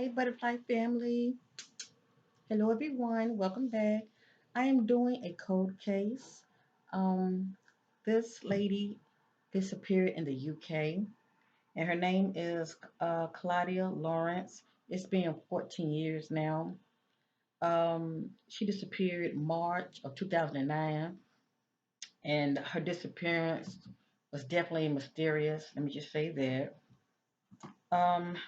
Hey, Butterfly family. Hello, everyone. Welcome back. I am doing a cold case. Um, this lady disappeared in the UK, and her name is Claudia Lawrence. It's been 14 years now. She disappeared March of 2009, and her disappearance was definitely mysterious. Let me just say that.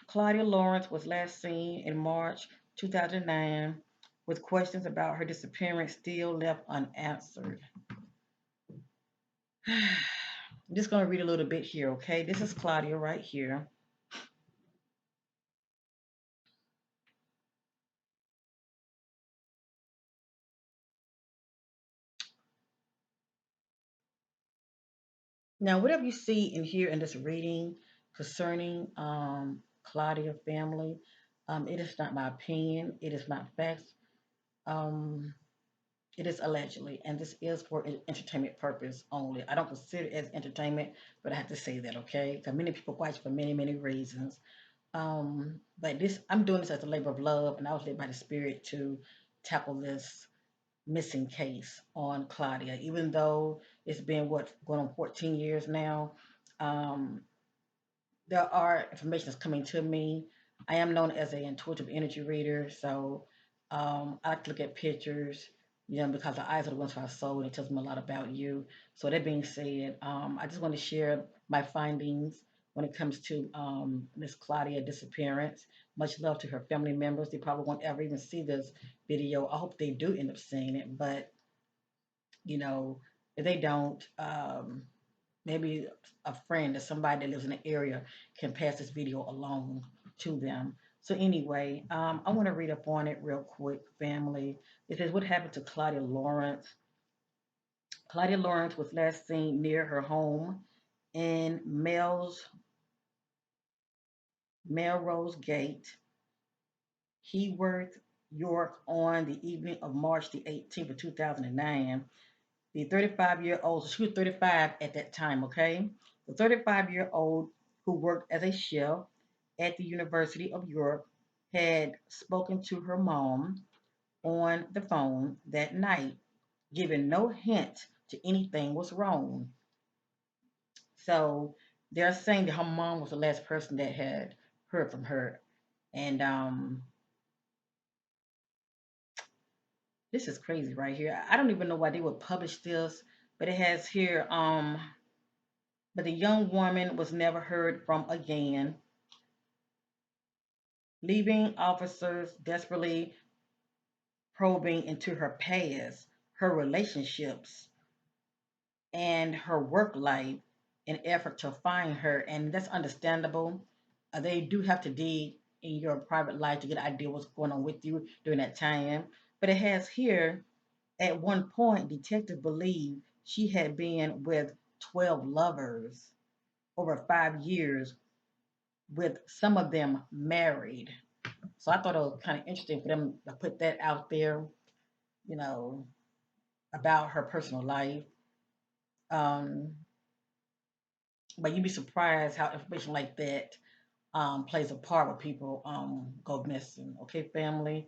Claudia Lawrence was last seen in March 2009 with questions about her disappearance still left unanswered. I'm just going to read a little bit here, okay? This is Claudia right here. Now, whatever you see and hear in this reading concerning Claudia family, it is not my opinion. It is not facts. Um, It is allegedly, and this is for entertainment purpose only. I don't consider it as entertainment, but I have to say that, okay? Because many people watch for many, many reasons. But this, I'm doing this as a labor of love, and I was led by the Spirit to tackle this missing case on Claudia, even though it's been going on 14 years now. Um, there are information that's coming to me. I am known as an intuitive energy reader, so I like to look at pictures, because the eyes are the ones for our soul, and it tells me a lot about you. So that being said, I just want to share my findings when it comes to Miss Claudia disappearance. Much love to her family members. They probably won't ever even see this video. I hope they do end up seeing it, but you know, if they don't, maybe a friend or somebody that lives in the area can pass this video along to them. So anyway, I want to read up on it real quick, family. It says, what happened to Claudia Lawrence? Claudia Lawrence was last seen near her home in Melrose Gate, Heworth, York, on the evening of March the 18th of 2009. The 35-year-old, so she was 35 at that time, okay? The 35-year-old who worked as a chef at the University of York had spoken to her mom on the phone that night, giving no hint to anything was wrong. So they're saying that her mom was the last person that had heard from her. And this is crazy right here. I don't even know why they would publish this, but it has here, but the young woman was never heard from again, leaving officers desperately probing into her past, her relationships, and her work life in effort to find her. And that's understandable. They do have to dig in your private life to get an idea what's going on with you during that time. But it has here, at one point, detectives believed she had been with 12 lovers over 5 years, with some of them married. So I thought it was kind of interesting for them to put that out there, you know, about her personal life. Um, but you'd be surprised how information like that plays a part when people go missing. Okay, family.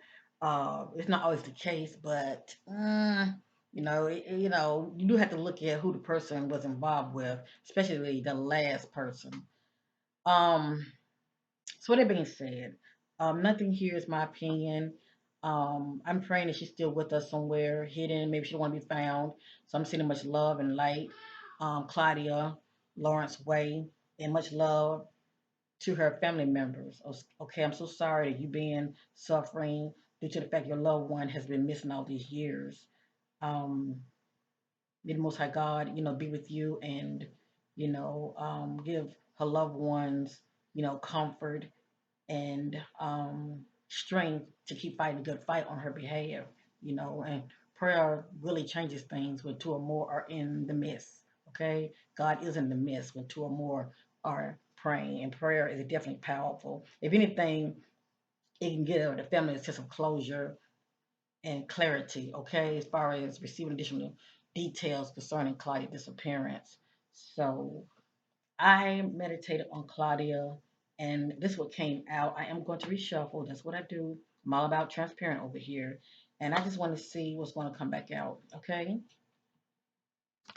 It's not always the case, but you do have to look at who the person was involved with, especially the last person. Um, So that being said, nothing here is my opinion. I'm praying that she's still with us somewhere, hidden. Maybe she don't want to be found. So I'm sending much love and light, Claudia Lawrence Way, and much love to her family members. Okay, I'm so sorry that you been suffering due to the fact your loved one has been missing all these years. Um, may the Most High God, be with you and, give her loved ones, comfort and strength to keep fighting a good fight on her behalf, and prayer really changes things when two or more are in the midst. Okay, God is in the midst when two or more are praying, and prayer is definitely powerful. If anything, it can give the family a sense of closure and clarity, okay, as far as receiving additional details concerning Claudia's disappearance. So I meditated on Claudia And this is what came out. I am going to reshuffle. That's what I do. I'm all about transparent over here. And I just want to see what's going to come back out. Okay.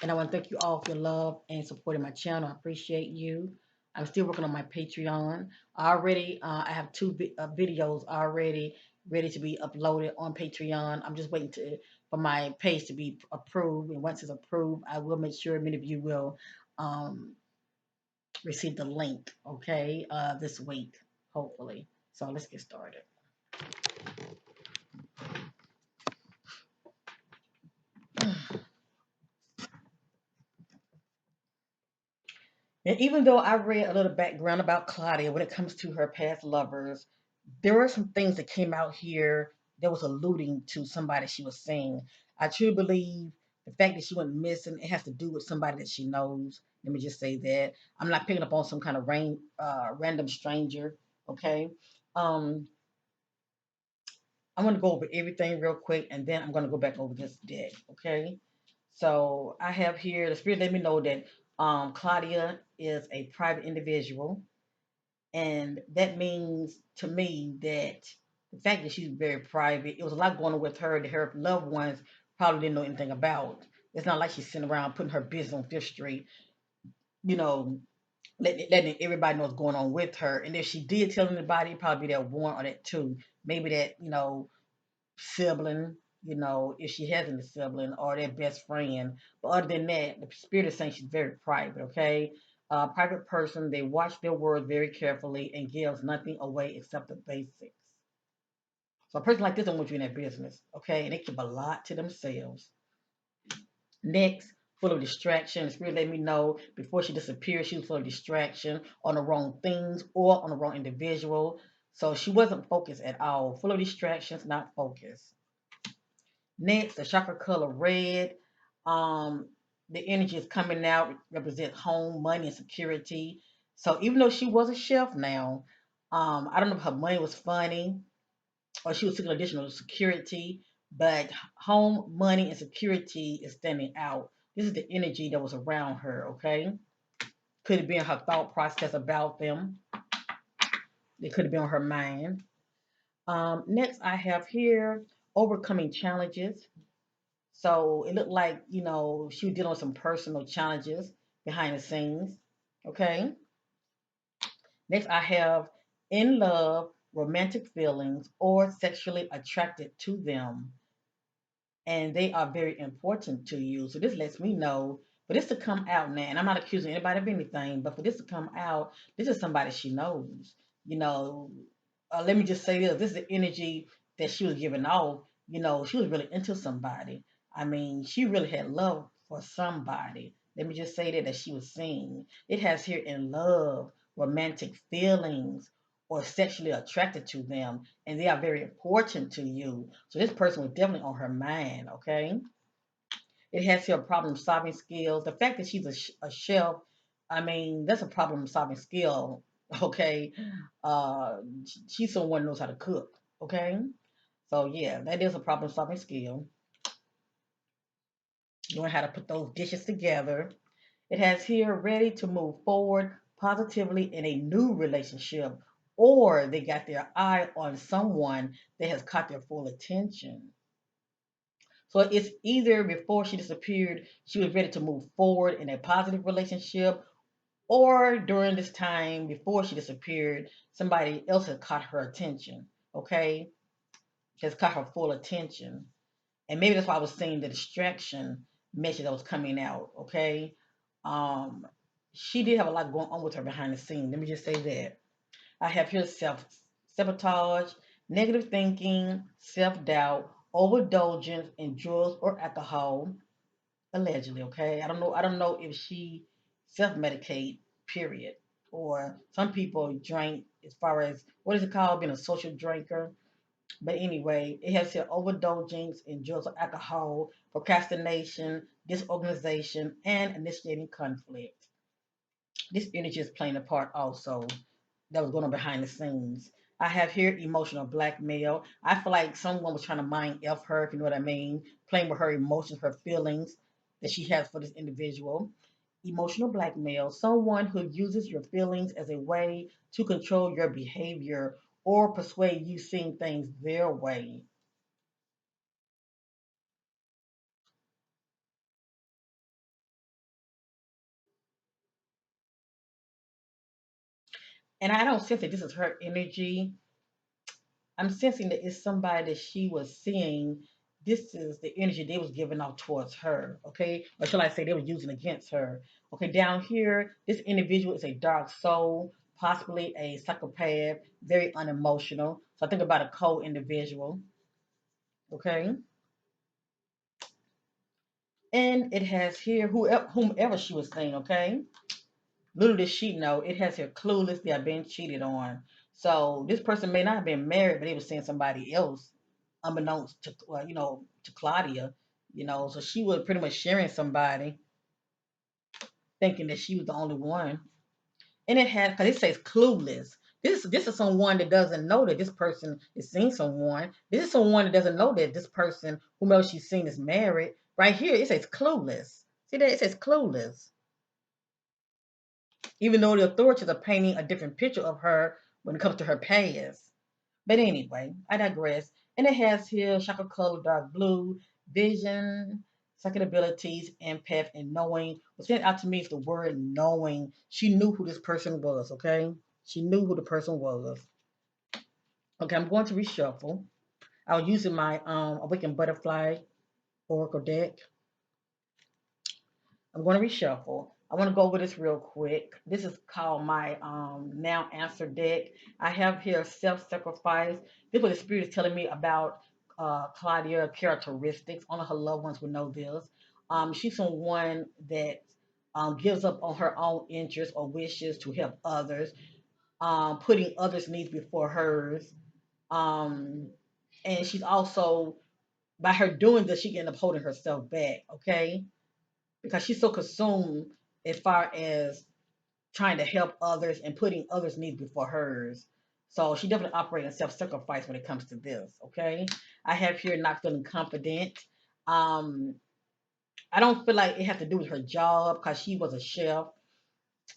And I want to thank you all for your love and supporting my channel. I appreciate you. I'm still working on my Patreon. I have two videos already ready to be uploaded on Patreon. I'm just waiting for my page to be approved. And once it's approved, I will make sure many of you will um, receive the link, okay, this week, hopefully. So let's get started. And even though I read a little background about Claudia when it comes to her past lovers, there were some things that came out here that was alluding to somebody she was seeing. I truly believe the fact that she went missing, it has to do with somebody that she knows. Let me just say that. I'm not picking up on some kind of random stranger, okay? Um, I'm going to go over everything real quick and then I'm going to go back over this deck, okay? So I have here, the spirit let me know that Claudia is a private individual. And that means to me that the fact that she's very private, it was a lot going on with her that her loved ones probably didn't know anything about. It's not like she's sitting around putting her business on Fifth Street, you know, letting everybody know what's going on with her. And if she did tell anybody, it'd probably be that one or that two. Maybe that, sibling, if she has any sibling or their best friend. But other than that, the spirit is saying she's very private, okay? Private person, they watch their words very carefully and gives nothing away except the basics. So a person like this don't want you in their business, okay? And they keep a lot to themselves. Next, full of distraction. The spirit let me know before she disappeared, she was full of distraction on the wrong things or on the wrong individual. So she wasn't focused at all. Full of distractions, not focused. Next, the chakra color red. Um, the energy is coming out, represents home, money, and security. So even though she was a chef now, I don't know if her money was funny or she was seeking additional security, but home, money, and security is standing out. This is the energy that was around her, okay? Could have been her thought process about them. It could have been on her mind. Next, I have here overcoming challenges. So it looked like, she was dealing with some personal challenges behind the scenes. Okay. Next, I have in love, romantic feelings, or sexually attracted to them. And they are very important to you. So this lets me know for this to come out now, and I'm not accusing anybody of anything, but for this to come out, this is somebody she knows. You know, Let me just say this: this is the energy that she was giving off. She was really into somebody. I mean, she really had love for somebody. Let me just say that she was seeing. It has here in love, romantic feelings, or sexually attracted to them, and they are very important to you. So this person was definitely on her mind, okay? It has here problem solving skills. The fact that she's a chef, I mean, that's a problem solving skill, okay? Uh, she's someone who knows how to cook, okay? So yeah, that is a problem solving skill. Knowing how to put those dishes together. It has here ready to move forward positively in a new relationship, or they got their eye on someone that has caught their full attention. So it's either before she disappeared, she was ready to move forward in a positive relationship, or during this time before she disappeared, somebody else has caught her attention. Okay, has caught her full attention, and maybe that's why I was seeing the distraction message that was coming out. Okay, um, she did have a lot going on with her behind the scenes. Let me just say that. I have here sabotage, negative thinking, self doubt, overindulgence in drugs or alcohol, allegedly. Okay, I don't know if she self medicate. Period. Or some people drink as far as what is it called, being a social drinker. But anyway, it has here overindulgence in drugs or alcohol, procrastination, disorganization, and initiating conflict. This energy is playing a part also that was going on behind the scenes. I have here emotional blackmail. I feel like someone was trying to mind F her, if you know what I mean, playing with her emotions, her feelings that she has for this individual. emotional blackmail, someone who uses your feelings as a way to control your behavior or persuade you seeing things their way. And I don't sense that this is her energy. I'm sensing that it's somebody that she was seeing. This is the energy they was giving off towards her, okay? Or shall I say they were using against her. Okay, down here, this individual is a dark soul, possibly a psychopath, very unemotional. So I think about a cold individual, okay? And it has here whomever she was seeing, okay? Little did she know, it has her clueless they are being cheated on. So this person may not have been married, but they were seeing somebody else, unbeknownst to to Claudia, So she was pretty much sharing somebody, thinking that she was the only one. And it has because it says clueless. This is someone that doesn't know that this person is seeing someone. This is someone that doesn't know that this person, whomever she's seen, is married. Right here, it says clueless. See that it says clueless. Even though the authorities are painting a different picture of her when it comes to her past. But anyway, I digress. And it has here chocolate color, dark blue, vision, psychic abilities, empath, and knowing. What stands out to me is the word knowing. She knew who this person was, okay? She knew who the person was. Okay, I'm going to reshuffle. I was using my Awakened Butterfly Oracle deck. I'm going to reshuffle. I want to go over this real quick. This is called my now answer deck. I have here self-sacrifice. This is what the spirit is telling me about Claudia characteristics. Only her loved ones would know this. She's someone that gives up on her own interests or wishes to help others, putting others' needs before hers. Um, and she's also, by her doing this, she can end up holding herself back. Okay, because she's so consumed as far as trying to help others and putting others' needs before hers. So she definitely operates in self-sacrifice when it comes to this. Okay, I have here not feeling confident. Um, I don't feel like it has to do with her job because she was a chef,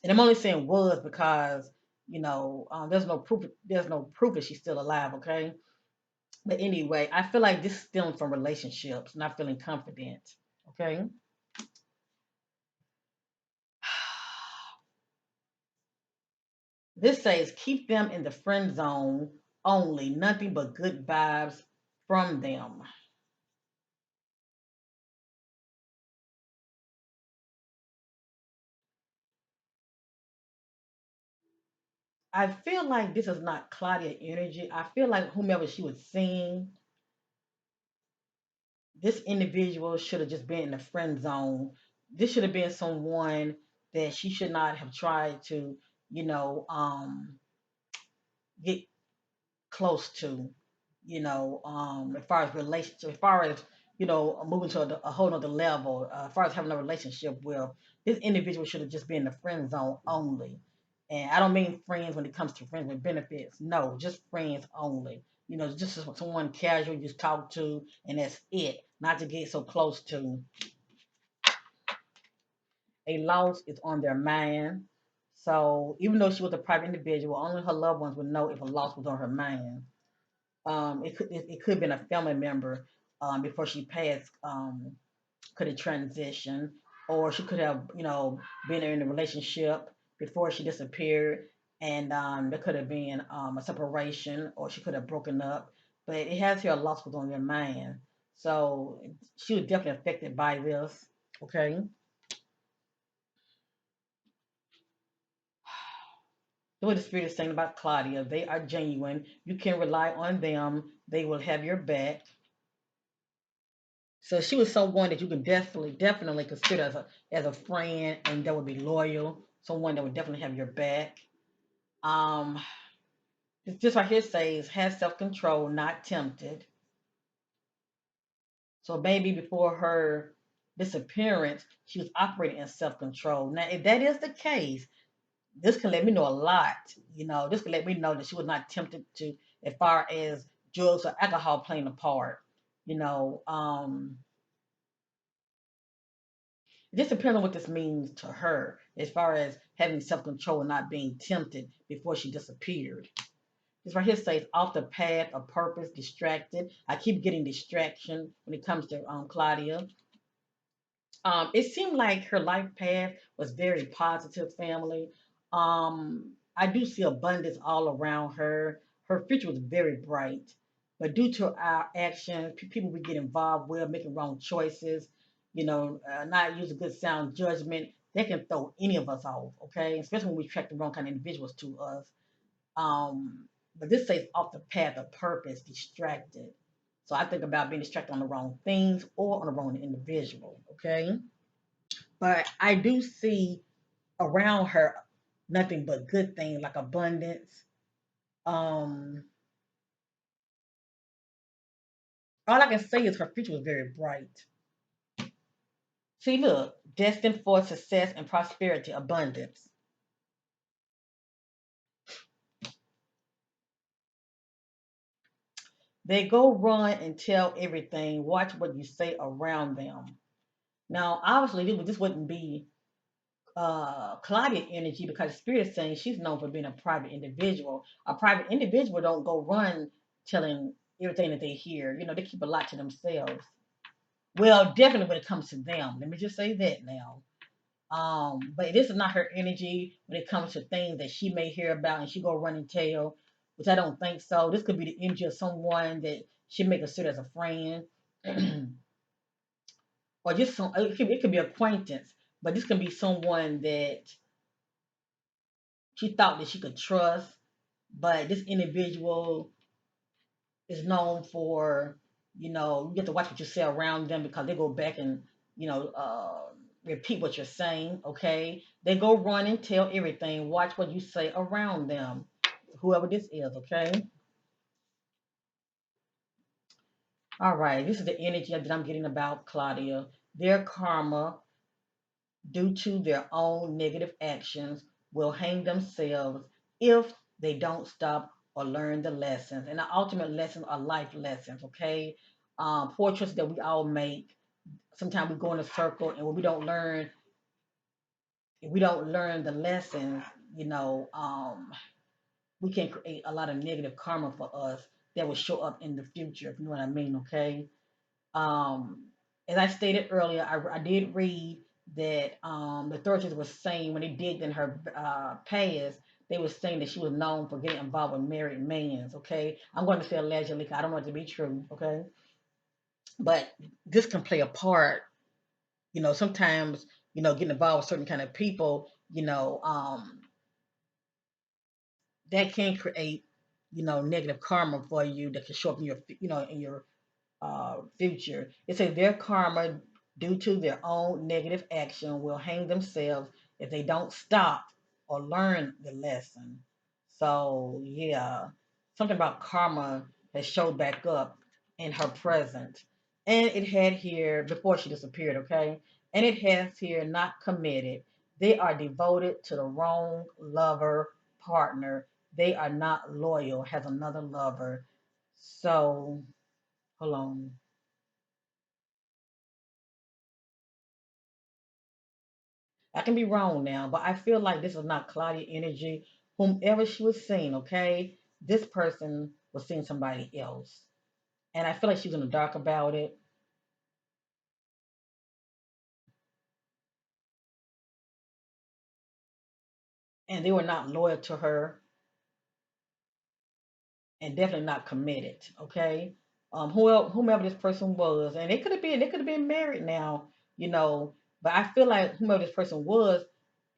and I'm only saying was because there's no proof. There's no proof that she's still alive. Okay, but anyway, I feel like this is stems from relationships, not feeling confident. Okay. This says keep them in the friend zone only, nothing but good vibes from them. I feel like this is not Claudia energy. I feel like whomever she was seeing, this individual should have just been in the friend zone. This should have been someone that she should not have tried to, you know, get close to, as far as relationship, as far as moving to a whole nother level, as far as having a relationship with this individual should have just been in the friend zone only. And I don't mean friends when it comes to friends with benefits. No, just friends only. Just someone casual you just talk to, and that's it. Not to get so close to. A loss is on their mind. So even though she was a private individual, only her loved ones would know if a loss was on her mind. It could have been a family member before she passed. Could have transitioned, or she could have been in a relationship before she disappeared, and there could have been a separation, or she could have broken up. But it has here a loss was on their mind, so she was definitely affected by this. Okay, the way the spirit is saying about Claudia, they are genuine. You can rely on them. They will have your back. So she was someone that you can definitely consider as a friend, and that would be loyal. Someone that would definitely have your back. Um, it's just right here says has self control, not tempted. So maybe before her disappearance, she was operating in self control. Now, if that is the case, this can let me know a lot. This can let me know that she was not tempted to, as far as drugs or alcohol playing a part. You know, um, It just depends on what this means to her as far as having self control and not being tempted before she disappeared. This right here says off the path of purpose, distracted. I keep getting distraction when it comes to Claudia. It seemed like her life path was very positive, family. I do see abundance all around her. Her future was very bright, but due to our actions, people we get involved with, making wrong choices, not using good sound judgment, they can throw any of us off, okay? Especially when we attract the wrong kind of individuals to us. But this says off the path of purpose, distracted. So I think about being distracted on the wrong things or on the wrong individual, okay? But I do see around her nothing but good things like abundance. Um, all I can say is her future was very bright. See, look, destined for success and prosperity, abundance. They go run and tell everything. Watch what you say around them. Now, obviously, this wouldn't be Claudia energy because Spirit is saying she's known for being a private individual. A private individual don't go run telling everything that they hear. They keep a lot to themselves. Well, definitely when it comes to them. Let me just say that now. But this is not her energy when it comes to things that she may hear about and she go run and tell, which I don't think so. This could be the energy of someone that she may consider as a friend, or just it could be acquaintance, but this can be someone that she thought that she could trust, but this individual is known for, you get to watch what you say around them because they go back and, you know, uh, repeat what you're saying, okay? They go run and tell everything. Watch what you say around them, whoever this is, okay? All right, this is the energy that I'm getting about Claudia. Their karma, due to their own negative actions, will hang themselves if they don't stop or learn the lessons. And the ultimate lessons are life lessons, okay? Poor choices that we all make. Sometimes we go in a circle, and when we don't learn, if we don't learn the lessons, you know, um, we can create a lot of negative karma for us that will show up in the future, if you know what I mean, okay? Um, as I stated earlier, I did read that the authorities were saying when they digged in her past, they were saying that she was known for getting involved with married men. Okay, I'm going to say allegedly, 'cause I don't want it to be true. Okay, but this can play a part. Sometimes getting involved with certain kind of people, that can create negative karma for you that can show up in your future. It says their karma, due to their own negative action, will hang themselves if they don't stop or learn the lesson. So, yeah, something about karma has showed back up in her present. And it had here, before she disappeared, okay? And it has here not committed. They are devoted to the wrong lover partner. They are not loyal, has another lover. So, hold on. I can be wrong now, but I feel like this is not Claudia energy. Whomever she was seeing, okay, this person was seeing somebody else. And I feel like she was in the dark about it. And they were not loyal to her and definitely not committed, okay? Whomever this person was, and they could have been married now, you know. But I feel like whomever this person was,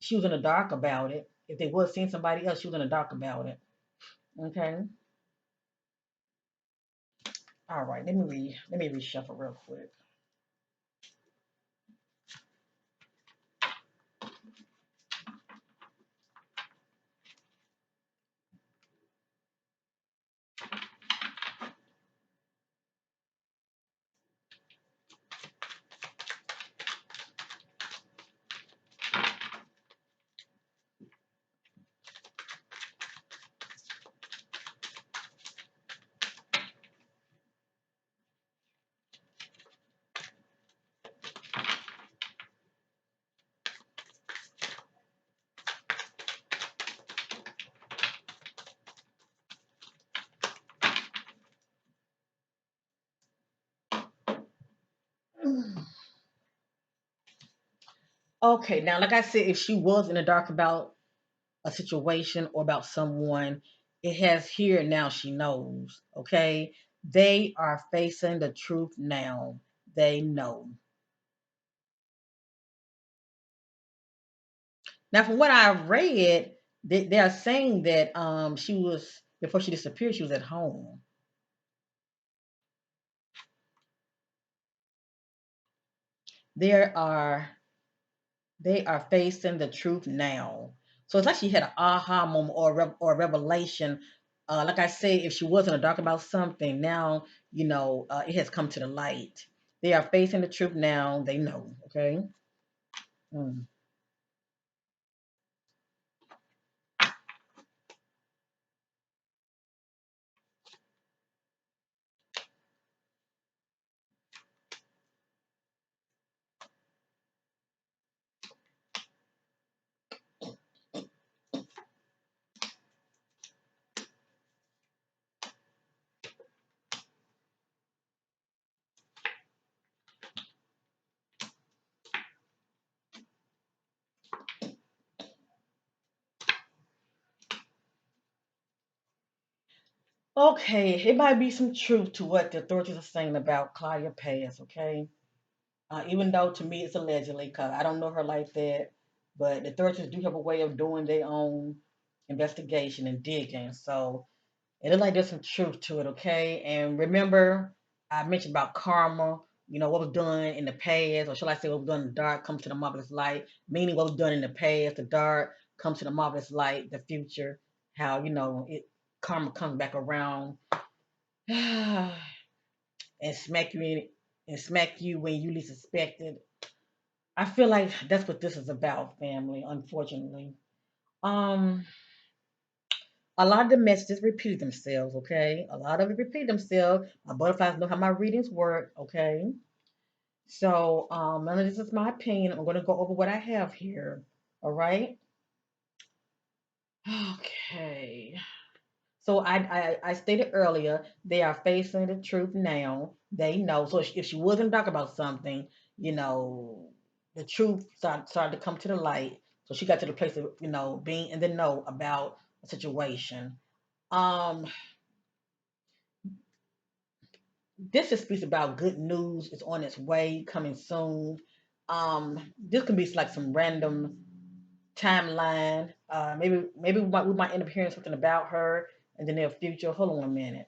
she was in the dark about it. If they was seeing somebody else, she was in the dark about it. Okay. All right. Let me reshuffle real quick. Okay, now, like I said, if she was in the dark about a situation or about someone, it has here and now she knows. Okay, they are facing the truth now. They know. Now, from what I've read, they are saying that she was before she disappeared, she was at home. There are they are facing the truth now. So it's like she had an aha moment or or a revelation. Like I say, if she was in the dark about something, now it has come to the light. They are facing the truth now. They know. Okay. Mm. Okay, it might be some truth to what the authorities are saying about Claudia Pass. Okay, even though to me it's allegedly, cause I don't know her like that, but the authorities do have a way of doing their own investigation and digging. So it looks like there's some truth to it, okay? And remember, I mentioned about karma, what was done in the past, or shall I say what was done in the dark comes to the marvelous light, meaning what was done in the past, the dark comes to the marvelous light, the future, how, karma comes back around and smack you in, and smack you when you least expect it. I feel like that's what this is about, family, unfortunately. Um, a lot of the messages repeat themselves, okay? A lot of it repeat themselves. My butterflies know how my readings work, okay? So, none of this is my opinion. I'm going to go over what I have here, all right? Okay. So I stated earlier they are facing the truth now. They know. So if she wasn't talking about something, you know, the truth started to come to the light. So she got to the place of being in the know about a situation. Um, this just speaks about good news. It's on its way, coming soon. This can be like some random timeline. Maybe we might end up hearing something about her in the near future. Hold on a minute.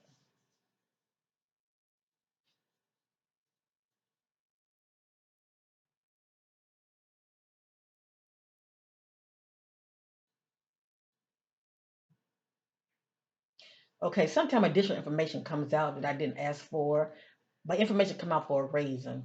Okay, sometimes additional information comes out that I didn't ask for, but information come out for a reason.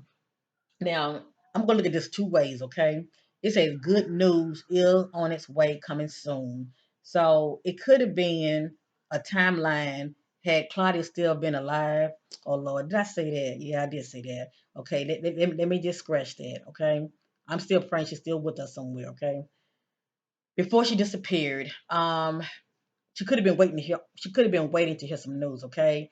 Now, I'm going to look at this two ways, okay? It says good news is on its way, coming soon. So it could have been a timeline had Claudia still been alive. Oh, Lord, did I say that? Yeah, I did say that. Okay, let me just scratch that, okay? I'm still praying she's still with us somewhere, okay? Before she disappeared, she could have been waiting to hear. She could have been waiting to hear some news, okay?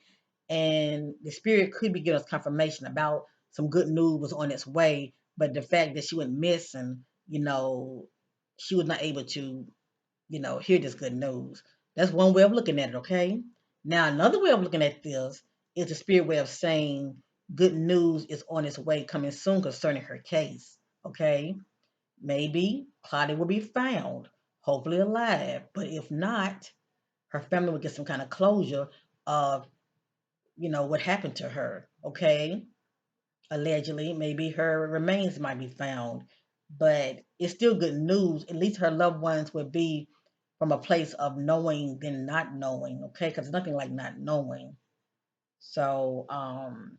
And the spirit could be giving us confirmation about some good news was on its way. But the fact that she went missing, she was not able to, hear this good news. That's one way of looking at it, okay? Now another way of looking at this is the spirit way of saying good news is on its way, coming soon concerning her case, okay? Maybe Claudia will be found, hopefully alive. But if not, her family would get some kind of closure of what happened to her. Okay, allegedly, maybe her remains might be found, but it's still good news. At least her loved ones would be from a place of knowing than not knowing. Okay, because nothing like not knowing. So I'm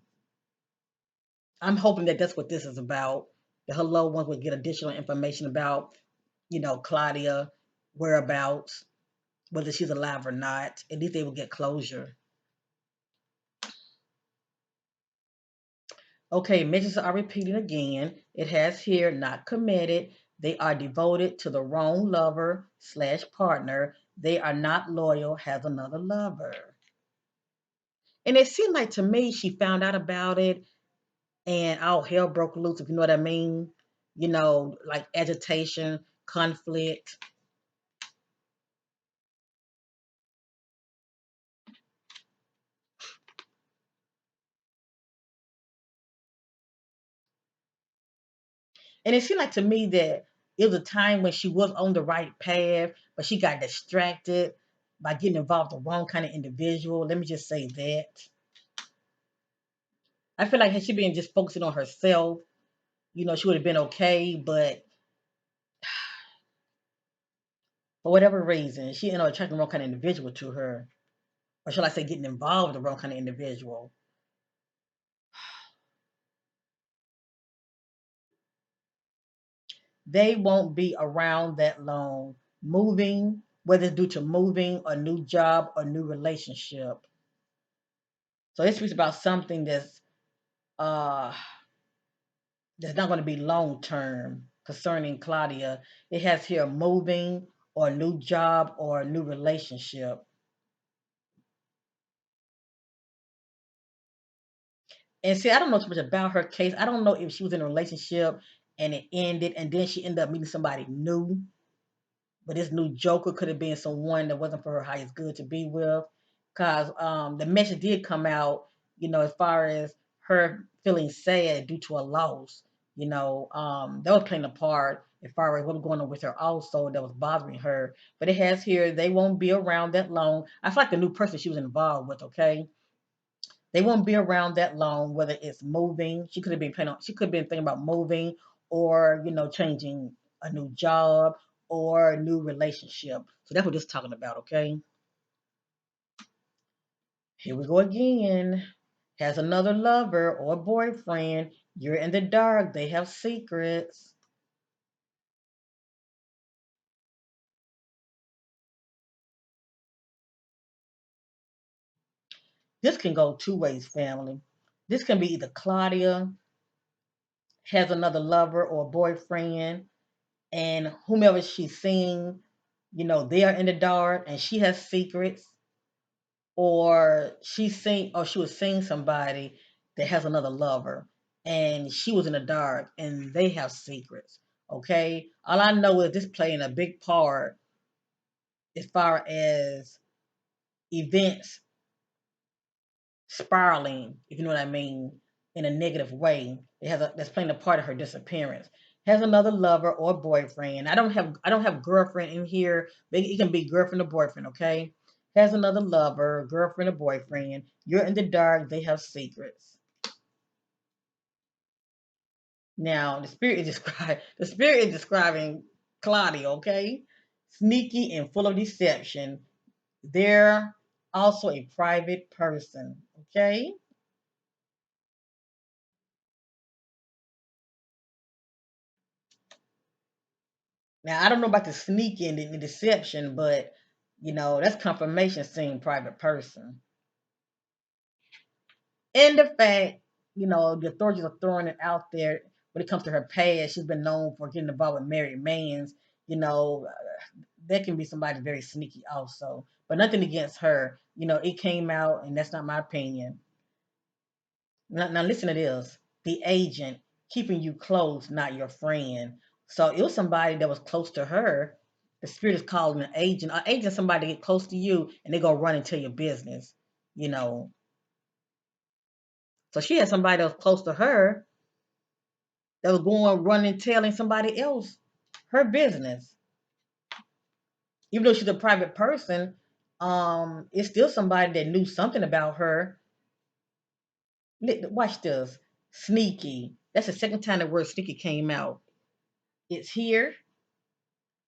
hoping that that's what this is about. That her loved ones would get additional information about Claudia whereabouts, whether she's alive or not. At least they will get closure. Okay, mentions are repeating again. It has here not committed. They are devoted to the wrong lover slash partner. They are not loyal, has another lover. And it seemed like to me she found out about it and all hell broke loose, if you know what I mean. like agitation, conflict. And it seemed like to me that it was a time when she was on the right path, but she got distracted by getting involved with the wrong kind of individual. Let me just say that. I feel like had she been just focusing on herself, she would have been okay. But for whatever reason, she ended up attracting the wrong kind of individual to her. Or shall I say, getting involved with the wrong kind of individual. They won't be around that long. Moving, whether it's due to moving, a new job, or new relationship. So it speaks about something uh that's not going to be long term concerning Claudia. It has here moving or a new job or a new relationship. And see, I don't know too much about her case. I don't know if she was in a relationship and it ended and then she ended up meeting somebody new. But this new Joker could have been someone that wasn't for her highest good to be with. Because the message did come out, as far as her feeling sad due to a loss. That was playing a part as far as what was going on with her also that was bothering her. But it has here, they won't be around that long. I feel like the new person she was involved with, okay? They won't be around that long, whether it's moving. She could have been thinking about moving or, changing a new job or a new relationship. So that's what this is talking about, okay? Here we go again. Has another lover or boyfriend. You're in the dark. They have secrets. This can go two ways, family. This can be either Claudia has another lover or boyfriend, and whomever she's seeing, they are in the dark and she has secrets, or she was seeing somebody that has another lover and she was in the dark and they have secrets. Okay. All I know is this playing a big part as far as events spiraling, if you know what I mean, in a negative way. That's playing a part of her disappearance. Has another lover or boyfriend. I don't have girlfriend in here. It can be girlfriend or boyfriend, okay? Has another lover, girlfriend or boyfriend. You're in the dark, they have secrets. Now the spirit is describing Claudia, okay? Sneaky and full of deception. They're also a private person, okay? Now I don't know about the sneaking and the deception, but that's confirmation seeing private person. And the fact, the authorities are throwing it out there when it comes to her past. She's been known for getting involved with married mans. That can be somebody very sneaky also. But nothing against her. It came out, and that's not my opinion. Now listen to this. The agent keeping you close, not your friend. So it was somebody that was close to her. The spirit is calling an agent. An agent is somebody to get close to you and they go run and tell your business. You know. So she had somebody that was close to her that was going running telling somebody else her business. Even though she's a private person, it's still somebody that knew something about her. Watch this. Sneaky. That's the second time the word sneaky came out. It's here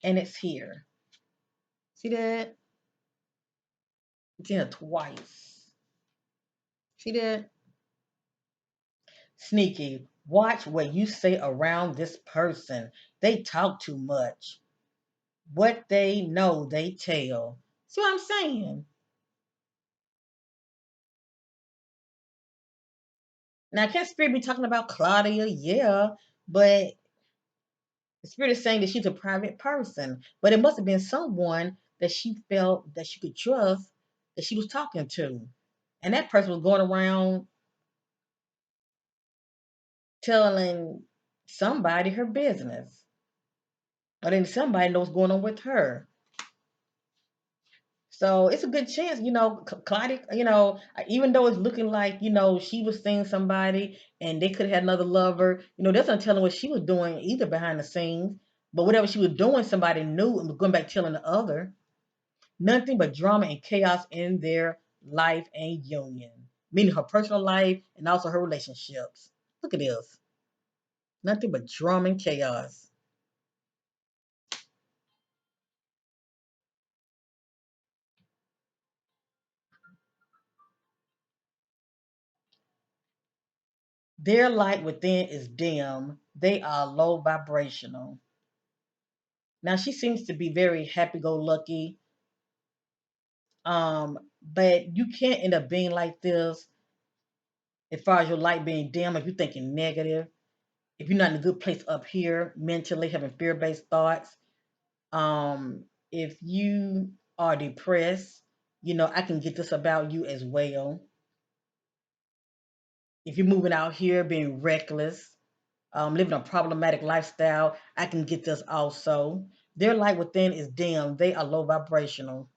and it's here. See that? It's in here twice. See that? Sneaky. Watch what you say around this person. They talk too much. What they know, they tell. See what I'm saying? Now, can Spirit be talking about Claudia? Yeah, but the Spirit is saying that she's a private person. But it must have been someone that she felt that she could trust that she was talking to. And that person was going around telling somebody her business, or then somebody knows what's going on with her. So it's a good chance, Claudia, even though it's looking like, she was seeing somebody and they could have had another lover, that's not telling what she was doing either behind the scenes. But whatever she was doing, somebody knew and was going back telling the other. Nothing but drama and chaos in their life and union, meaning her personal life and also her relationships. Look at this. Nothing but drama and chaos. Their light within is dim. They are low vibrational. Now she seems to be very happy-go-lucky, but you can't end up being like this as far as your light being dim if you're thinking negative, if you're not in a good place up here mentally, having fear-based thoughts. If you are depressed, I can get this about you as well. If you're moving out here being reckless, living a problematic lifestyle, I can get this also. Their light within is dim. They are low vibrational.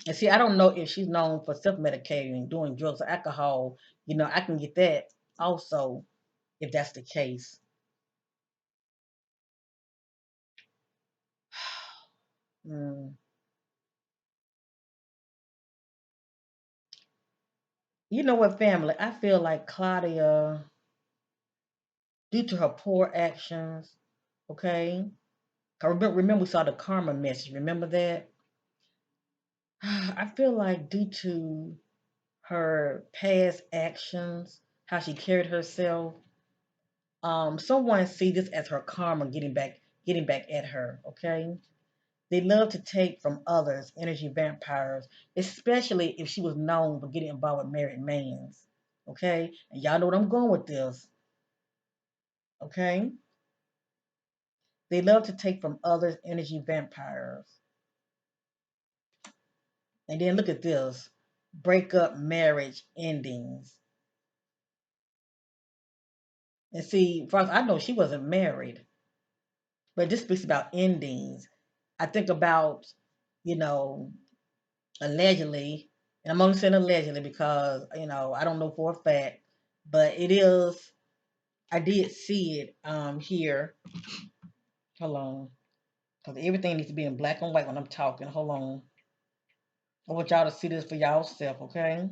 And see, I don't know if she's known for self-medicating, doing drugs or alcohol. I can get that also if that's the case. Mm. You know what, family? I feel like Claudia, due to her poor actions, okay? Remember we saw the karma message. Remember that? I feel like due to her past actions, how she carried herself, someone see this as her karma getting back at her, okay? They love to take from others, energy vampires, especially if she was known for getting involved with married mans. Okay? And y'all know what I'm going with this. Okay? They love to take from others, energy vampires. And then look at this, breakup marriage endings. And see, first, I know she wasn't married, but this speaks about endings. I think about, you know, allegedly, and I'm only saying allegedly because, I don't know for a fact, but it is, I did see it here. Hold on. Because everything needs to be in black and white when I'm talking. Hold on. I want y'all to see this for y'all self, okay?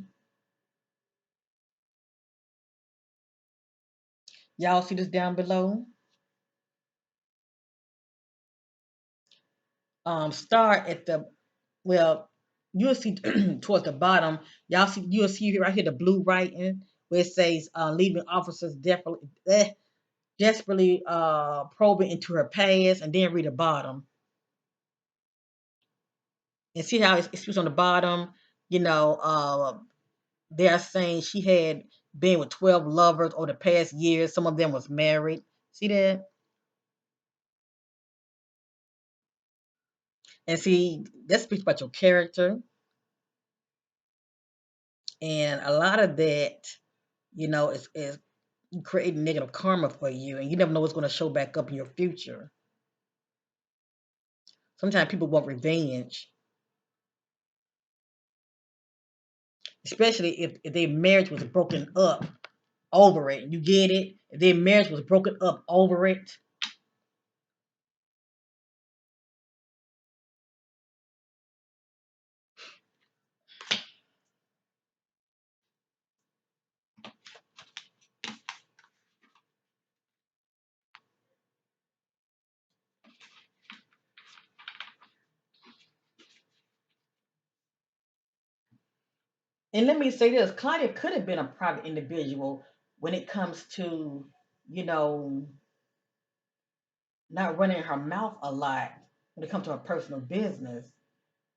Y'all see this down below? Start at the, well, you'll see towards the bottom. You'll see right here the blue writing where it says leaving officers desperately probing into her past, and then read the bottom and see how it speaks on the bottom. You know, they're saying she had been with 12 lovers over the past years. Some of them was married. See that? And see, that speaks about your character. And a lot of that, is creating negative karma for you. And you never know what's going to show back up in your future. Sometimes people want revenge, especially if their marriage was broken up over it. You get it? If their marriage was broken up over it. And let me say this, Claudia could have been a private individual when it comes to, you know, not running her mouth a lot when it comes to her personal business.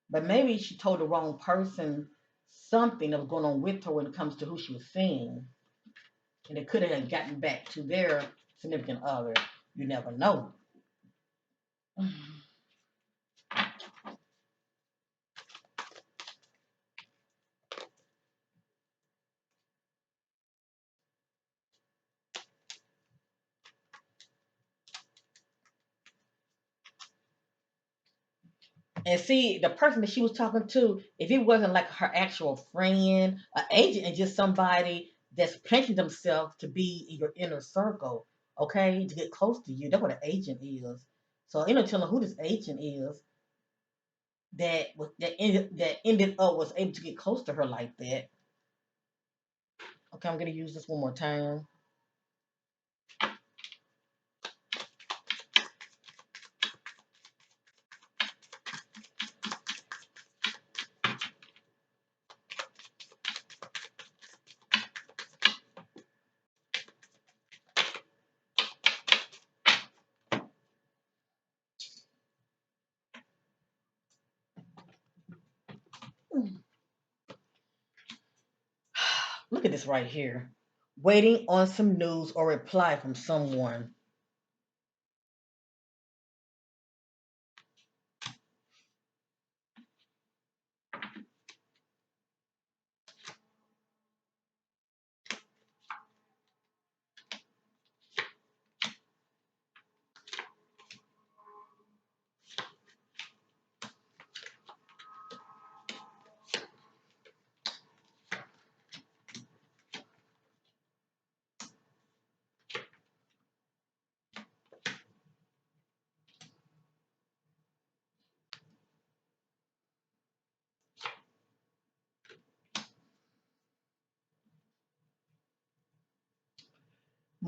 But maybe she told the wrong person something that was going on with her when it comes to who she was seeing. And it could have gotten back to their significant other. You never know. And see, the person that she was talking to, if it wasn't like her actual friend, an agent, and just somebody that's planting themselves to be in your inner circle, okay, to get close to you, that's what an agent is. So, you know, telling who this agent is that ended up was able to get close to her like that. Okay, I'm gonna use this one more time. Look at this right here. Waiting on some news or reply from someone.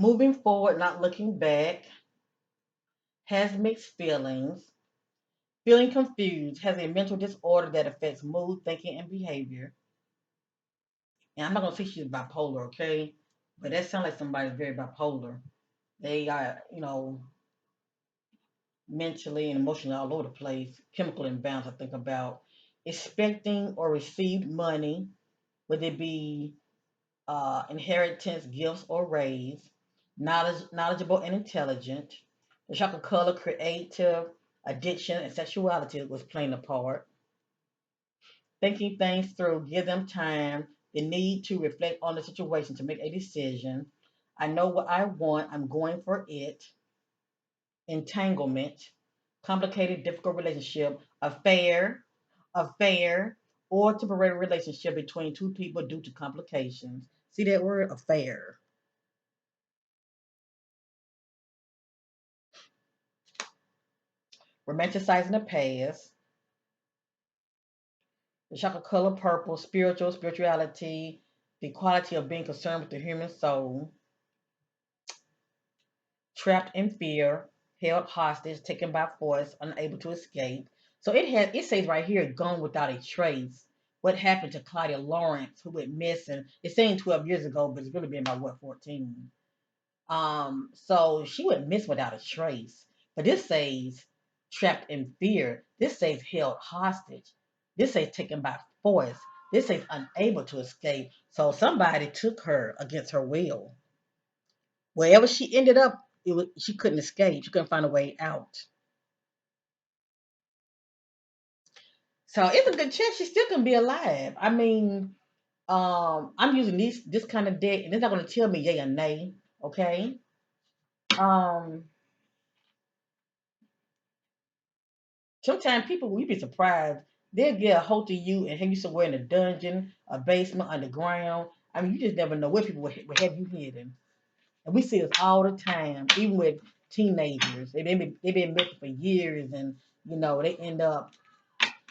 Moving forward, not looking back. Has mixed feelings. Feeling confused. Has a mental disorder that affects mood, thinking, and behavior. And I'm not gonna say she's bipolar, okay? But that sounds like somebody's very bipolar. They are, mentally and emotionally all over the place. Chemical imbalance, I think about. Expecting or received money, whether it be inheritance, gifts, or raise. Knowledgeable and intelligent. The chocolate color, creative, addiction, and sexuality was playing a part. Thinking things through, give them time, the need to reflect on the situation to make a decision. I know what I want, I'm going for it. Entanglement, complicated, difficult relationship, affair, or temporary relationship between two people due to complications. See that word, affair. Romanticizing the past. The chocolate color purple, spirituality, the quality of being concerned with the human soul. Trapped in fear, held hostage, taken by force, unable to escape. So it says right here, gone without a trace. What happened to Claudia Lawrence, who went missing? It's saying 12 years ago, but it's really been about what, 14. So she went missing without a trace. But this says trapped in fear. This says held hostage. This says taken by force. This says unable to escape. So somebody took her against her will. Wherever she ended up, she couldn't escape. She couldn't find a way out. So it's a good chance she still can be alive. I mean, I'm using this kind of deck, and it's not going to tell me yay or nay. Okay. Um, Sometimes people, you'd be surprised. They'll get a hold of you and have you somewhere in a dungeon, a basement, underground. I mean, you just never know where people will have you hidden. And we see this all the time, even with teenagers. They've been missing for years, and they end up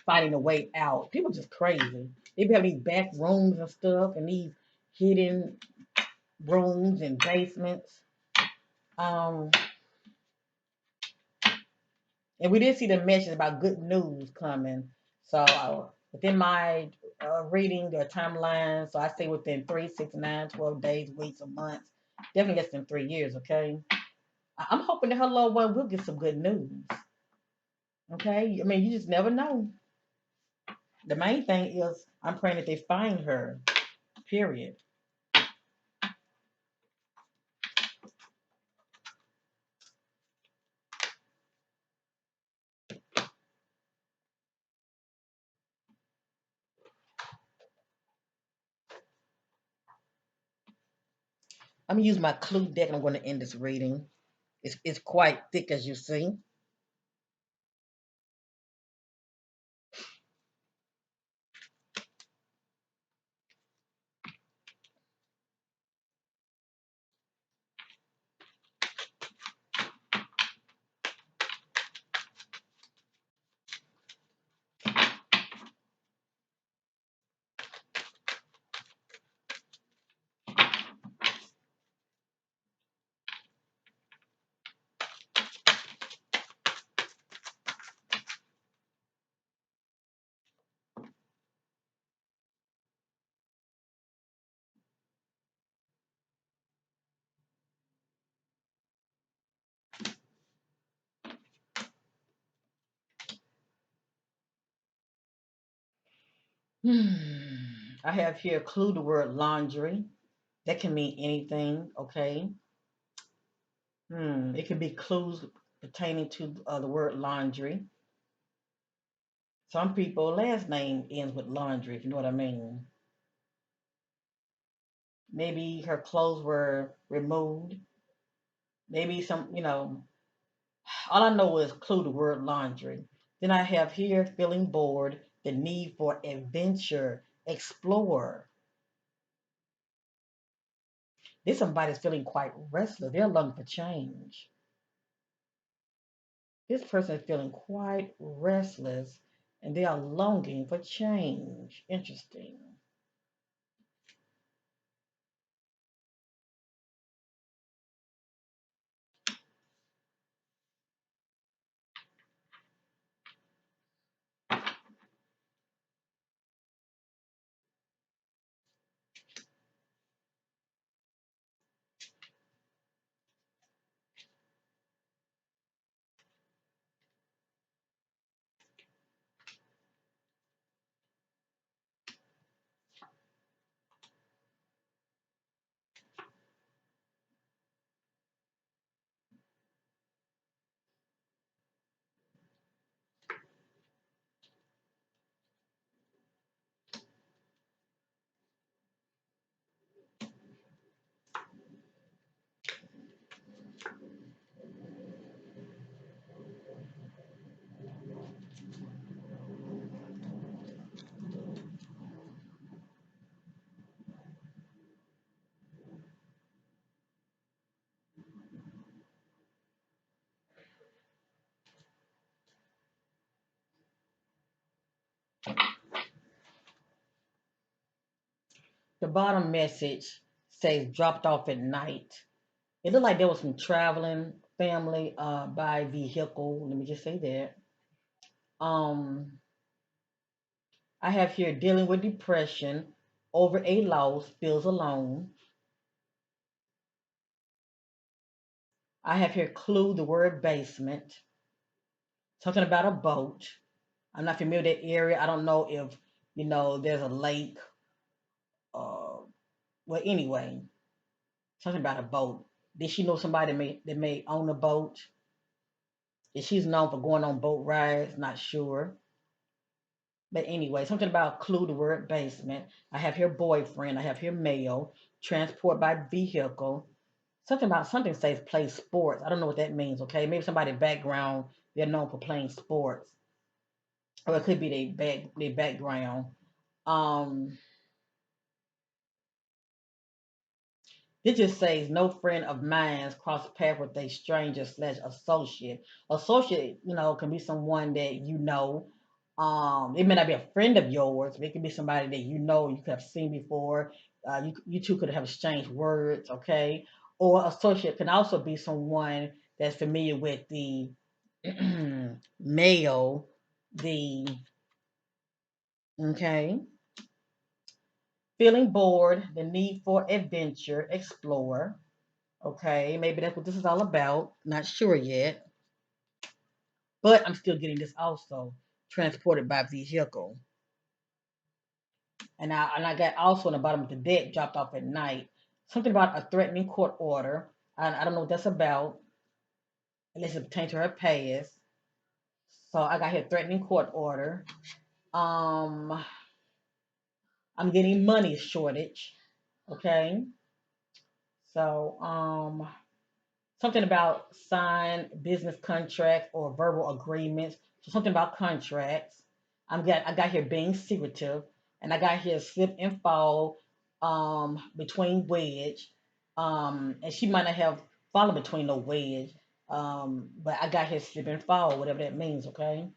finding a way out. People just crazy. They be having these back rooms and stuff, and these hidden rooms and basements. Um, and we did see the message about good news coming. So within my reading, their timeline, so I say within 3, 6, 9, 12 days, weeks, or months, definitely less than 3 years. Okay, I'm hoping that her loved one will get some good news. Okay, I mean you just never know. The main thing is I'm praying that they find her. Period. I'm gonna use my clue deck and I'm gonna end this reading. It's quite thick as you see. I have here clue the word laundry. That can mean anything, okay? It could be clues pertaining to the word laundry. Some people last name ends with laundry, if you know what I mean. Maybe her clothes were removed. Maybe some, all I know is clue the word laundry. Then I have here feeling bored, the need for adventure, explore. This somebody's feeling quite restless. They're looking for change. This person is feeling quite restless and they are longing for change. Interesting. The bottom message says dropped off at night. It looked like there was some traveling family by vehicle. Let me just say that. Um, I have here dealing with depression over a loss, feels alone. I have here clue the word basement, talking about a boat. I'm not familiar with that area. I don't know if there's a lake. Uh, well, anyway, something about a boat. Did she know somebody that may own a boat? If she's known for going on boat rides, not sure. But anyway, something about clue the word basement. I have here boyfriend. I have here male. Transport by vehicle. Something about something says play sports. I don't know what that means. Okay, maybe somebody background they're known for playing sports, or it could be their background. Um, This just says no friend of mine's crossed path with a stranger slash associate. Associate, can be someone that you know. It may not be a friend of yours, but it could be somebody that you could have seen before. You two could have exchanged words, okay? Or associate can also be someone that's familiar with the male, the okay, feeling bored, the need for adventure, explore. Okay, maybe that's what this is all about. Not sure yet, but I'm still getting this also transported by vehicle. And I got also on the bottom of the deck dropped off at night. Something about a threatening court order. I don't know what that's about, unless it pertains to her past. So I got here threatening court order. Um, I'm getting money shortage. Okay, so something about signed business contracts or verbal agreements. So something about contracts. I got here being secretive, and I got here slip and fall between wedge. And she might not have fallen between the wedge. But I got here slip and fall, whatever that means. Okay.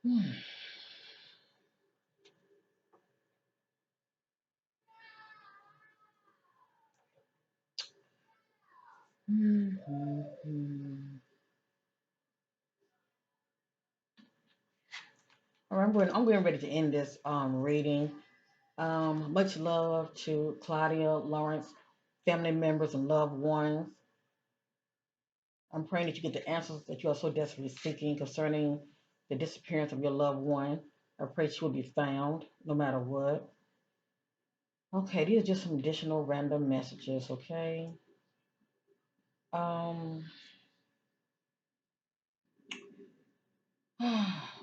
Hmm. Hmm, hmm, hmm. All right, I'm getting ready to end this reading. Much love to Claudia Lawrence, family members and loved ones. I'm praying that you get the answers that you are so desperately seeking concerning the disappearance of your loved one. I pray she will be found no matter what. Okay, these are just some additional random messages, okay? Um,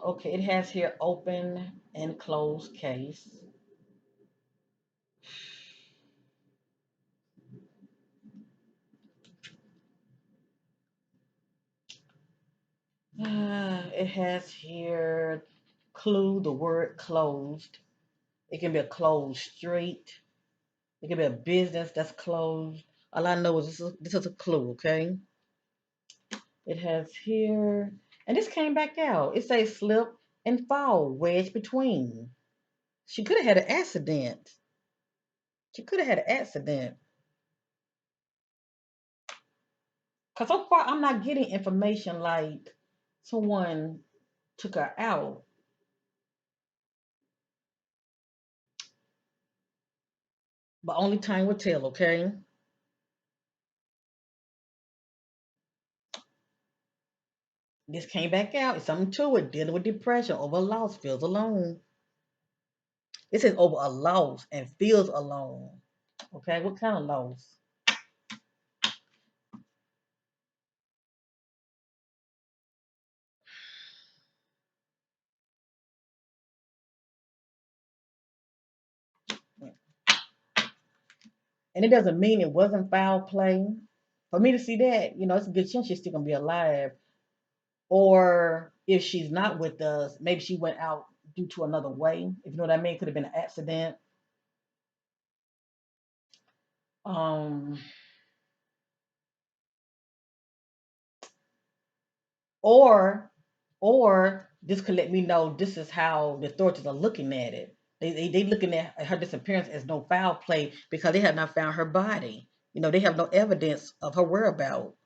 okay, it has here open and closed case. It has here clue the word closed. It can be a closed street. It can be a business that's closed. All I know is this is a clue, okay? It has here, and this came back out. It says slip and fall, wedge between. She could have had an accident. She could have had an accident. Cause so far I'm not getting information like someone took her out. But only time will tell, okay? This came back out. It's something to it. Dealing with depression over a loss, feels alone. It says over a loss and feels alone. Okay, what kind of loss? And it doesn't mean it wasn't foul play. For me to see that, it's a good chance she's still gonna be alive. Or if she's not with us, maybe she went out due to another way. If you know what I mean, could have been an accident. Um, or this could let me know this is how the authorities are looking at it. They looking at her disappearance as no foul play because they have not found her body. They have no evidence of her whereabouts.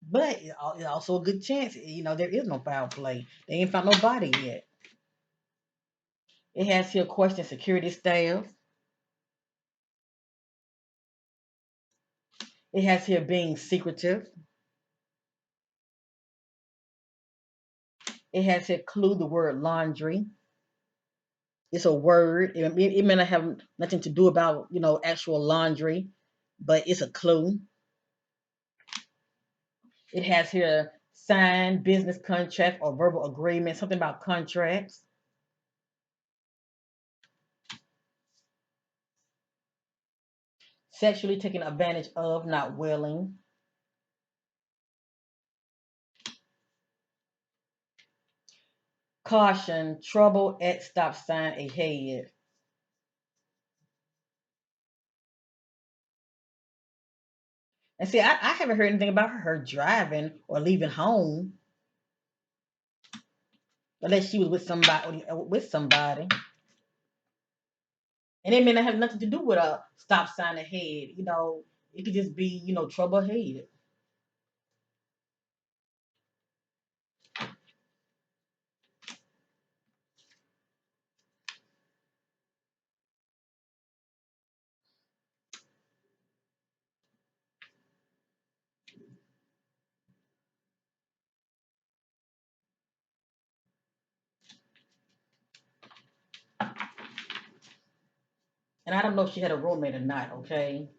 But it's also a good chance, there is no foul play. They ain't found no body yet. It has here question security staff. It has here being secretive. It has here clue the word laundry. It's a word. It may not have nothing to do about, actual laundry, but it's a clue. It has here signed business contract or verbal agreement, something about contracts. Sexually taken advantage of, not willing. Caution, trouble at stop sign ahead. And see, I haven't heard anything about her driving or leaving home unless she was with somebody. And it may not have nothing to do with a stop sign ahead. It could just be, trouble ahead. And I don't know if she had a roommate or not, okay?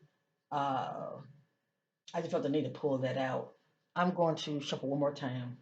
Uh, I just felt the need to pull that out. I'm going to shuffle one more time.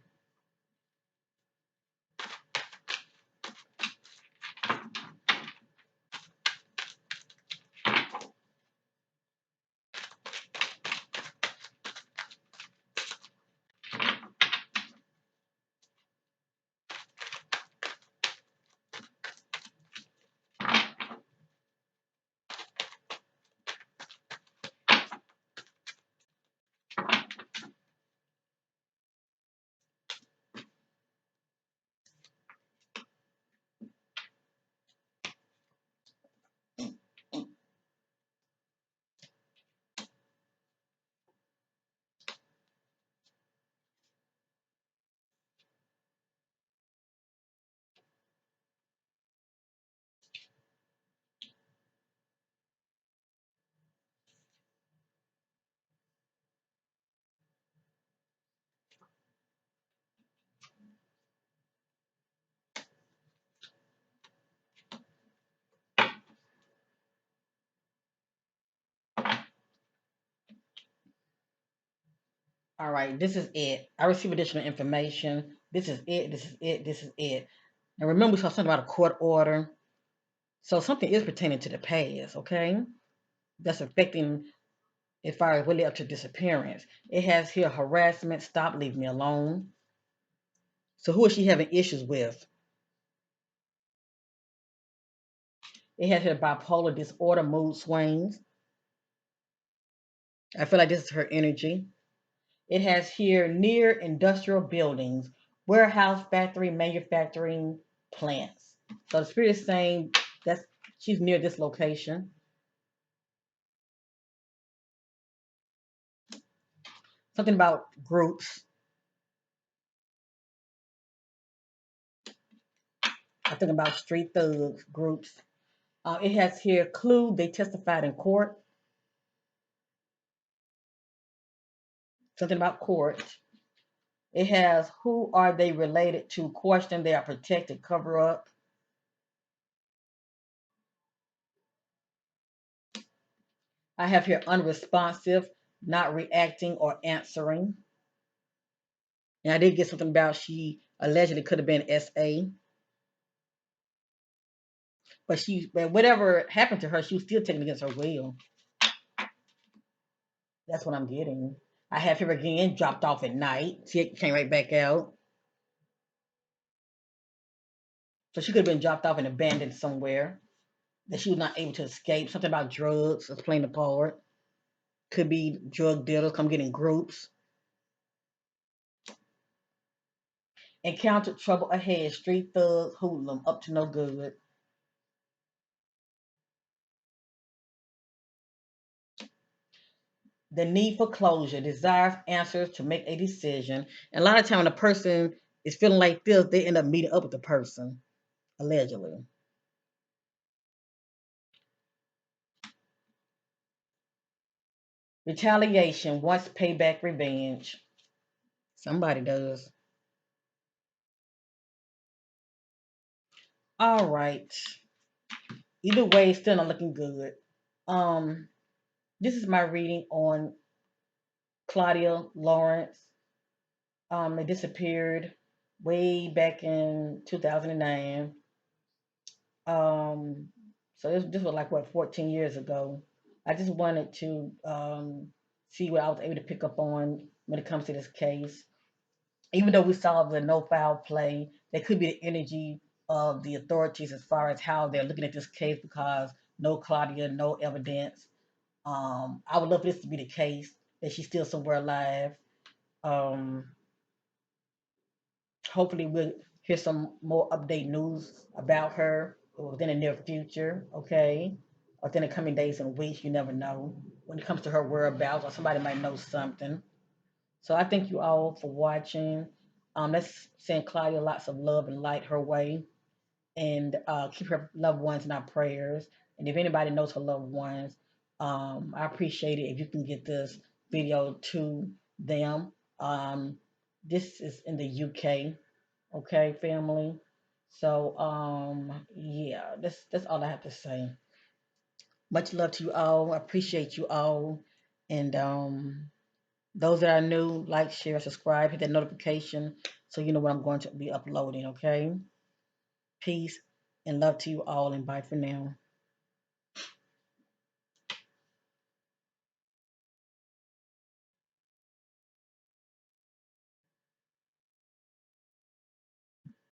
All right, this is it. I received additional information. This is it. This is it. This is it. And remember, we saw something about a court order. So something is pertaining to the past, okay? That's affecting as far as really up to disappearance. It has here harassment, stop, leave me alone. So who is she having issues with? It has here bipolar disorder, mood swings. I feel like this is her energy. It has here near industrial buildings, warehouse, factory, manufacturing plants. So the spirit is saying that's she's near this location. Something about groups. I think about street thugs groups. It has here clue they testified in court. Something about court. It has who are they related to? Question they are protected. Cover up. I have here unresponsive, not reacting or answering. And I did get something about she allegedly could have been SA, but whatever happened to her, she was still taken against her will. That's what I'm getting. I have here again, dropped off at night. She came right back out. So she could have been dropped off and abandoned somewhere that she was not able to escape. Something about drugs is playing a part. Could be drug dealers come get in groups. Encountered trouble ahead. Street thugs, hoodlum, up to no good. The need for closure, desires answers to make a decision. And a lot of time when a person is feeling like this, they end up meeting up with the person, allegedly. Retaliation wants payback revenge. Somebody does. All right. Either way, it's still not looking good. Um, this is my reading on Claudia Lawrence. It disappeared way back in 2009. Um, so this was like what 14 years ago. I just wanted to see what I was able to pick up on when it comes to this case. Even though we saw the no foul play, there could be the energy of the authorities as far as how they're looking at this case because no Claudia, no evidence. I would love for this to be the case that she's still somewhere alive. Um, Hopefully we'll hear some more update news about her within the near future, okay? Within the coming days and weeks, you never know. When it comes to her whereabouts, or somebody might know something. So I thank you all for watching. Let's send Claudia lots of love and light her way and keep her loved ones in our prayers. And if anybody knows her loved ones, I appreciate it if you can get this video to them. Um, this is in the UK, okay, family. So yeah, that's all I have to say. Much love to you all. I appreciate you all, and those that are new, like, share, subscribe, hit that notification so you know what I'm going to be uploading. Okay, peace and love to you all, and bye for now.